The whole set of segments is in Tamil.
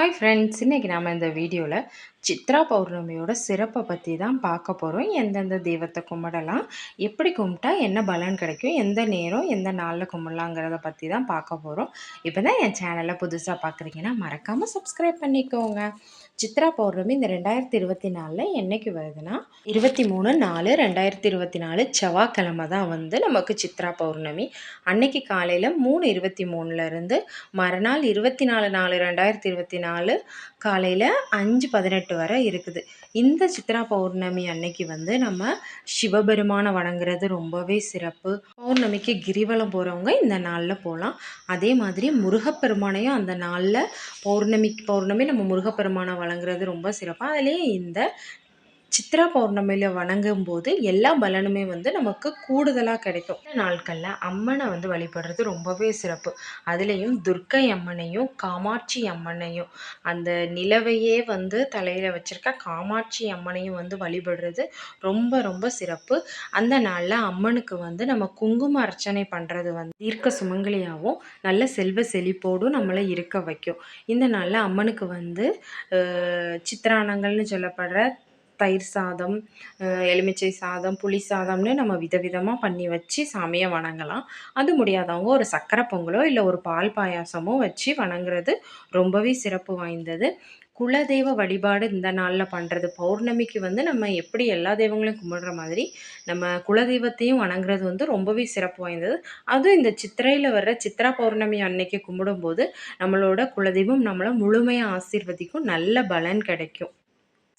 ஹாய் ஃப்ரெண்ட்ஸ், இன்றைக்கி நாம் இந்த வீடியோவில் சித்ரா பௌர்ணமியோட சிறப்பை பற்றி தான் பார்க்க போகிறோம். எந்தெந்த தெய்வத்தை கும்பிடலாம், எப்படி கும்பிட்டா என்ன பலன் கிடைக்கும், எந்த நேரம் எந்த நாளில் கும்பிடலாங்கிறத பற்றி தான் பார்க்க போகிறோம். இப்போ தான் என் சேனலை புதுசாக பார்க்குறீங்கன்னா மறக்காமல் சப்ஸ்கிரைப் பண்ணிக்கோங்க. சித்ரா பௌர்ணமி இந்த 2024 என்றைக்கு வருதுன்னா 23/4/2024 செவ்வாய்க்கிழமை தான் வந்து நமக்கு சித்ரா பௌர்ணமி. அன்னைக்கு காலையில் 3:23 மறுநாள் 24/4/2024 காலையில் 5:18 வரை இருக்குது. இந்த சித்ரா பௌர்ணமி அன்னைக்கு வந்து நம்ம சிவபெருமானை வணங்குறது ரொம்பவே சிறப்பு. பௌர்ணமிக்கு கிரிவலம் போகிறவங்க இந்த நாளில் போகலாம். அதே மாதிரி முருகப்பெருமானையும் அந்த நாளில் பௌர்ணமி நம்ம முருகப்பெருமானை வணங்குறது ரொம்ப சிறப்பு. அதுலேயே இந்த சித்ரா பௌர்ணமியில் வணங்கும் போது எல்லா பலனுமே வந்து நமக்கு கூடுதலாக கிடைக்கும். இந்த நாட்களில் அம்மனை வந்து வழிபடுறது ரொம்பவே சிறப்பு. அதுலேயும் துர்க்கை அம்மனையும் காமாட்சி அம்மனையும், அந்த நிலவையே வந்து தலையில் வச்சுருக்க காமாட்சி அம்மனையும் வந்து வழிபடுறது ரொம்ப ரொம்ப சிறப்பு. அந்த நாளில் அம்மனுக்கு வந்து நம்ம குங்கும அர்ச்சனை பண்ணுறது வந்து தீர்க்க சுமங்கலியாகவும் நல்ல செல்வ செழிப்போடும் நம்மளை இருக்க வைக்கும். இந்த நாளில் அம்மனுக்கு வந்து சித்திரானங்கள்னு சொல்லப்படுற தயிர் சாதம், எலுமிச்சை சாதம், புளி சாதம்னு நம்ம விதவிதமாக பண்ணி வச்சு சாமியை வணங்கலாம். அது முடியாதவங்க ஒரு சக்கரை பொங்கலோ இல்லை ஒரு பால் பாயாசமோ வச்சு வணங்குறது ரொம்பவே சிறப்பு வாய்ந்தது. குலதெய்வ வழிபாடு இந்த நாளில் பண்ணுறது, பௌர்ணமிக்கு வந்து நம்ம எப்படி எல்லா தெய்வங்களையும் கும்பிடுற மாதிரி நம்ம குலதெய்வத்தையும் வணங்குறது வந்து ரொம்பவே சிறப்பு வாய்ந்தது. அதுவும் இந்த சித்திரையில் வர்ற சித்ரா பௌர்ணமி அன்னைக்கு கும்பிடும்போது நம்மளோட குலதெய்வம் நம்மளை முழுமையாக ஆசீர்வதிக்கும், நல்ல பலன் கிடைக்கும்.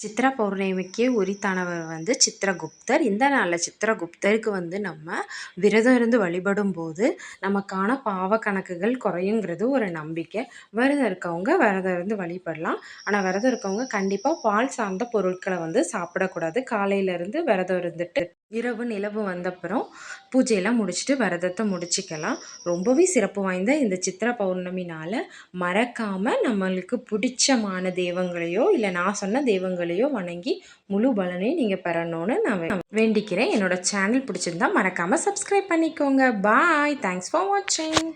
சித்ரா பௌர்ணமிக்கே உரித்தானவர் வந்து சித்திரகுப்தர். இந்த நாளில் சித்திரகுப்தருக்கு வந்து நம்ம விரதம் இருந்து வழிபடும் போது நமக்கான பாவ கணக்குகள் குறையுங்கிறது ஒரு நம்பிக்கை. விரதம் இருக்கவங்க விரதம் இருந்து வழிபடலாம். ஆனால் விரதம் இருக்கவங்க கண்டிப்பாக பால் சார்ந்த பொருட்களை வந்து சாப்பிடக்கூடாது. காலையிலேருந்து விரதம் இருந்துட்டு இரவு நிலவு வந்தப்புறம் பூஜையெல்லாம் முடிச்சுட்டு விரதத்தை முடிச்சிக்கலாம். ரொம்பவே சிறப்பு வாய்ந்த இந்த சித்ரா பௌர்ணமினால் மறக்காமல் நம்மளுக்கு பிடிச்சமான தெய்வங்களையோ இல்லை நான் சொன்ன தெய்வங்களையோ வணங்கி முழு பலனையும் நீங்கள் பெறணும்னு நான் வேண்டிக்கிறேன். என்னோடய சேனல் பிடிச்சிருந்தா மறக்காமல் சப்ஸ்கிரைப் பண்ணிக்கோங்க. பாய். தேங்க்ஸ் ஃபார் வாட்சிங்.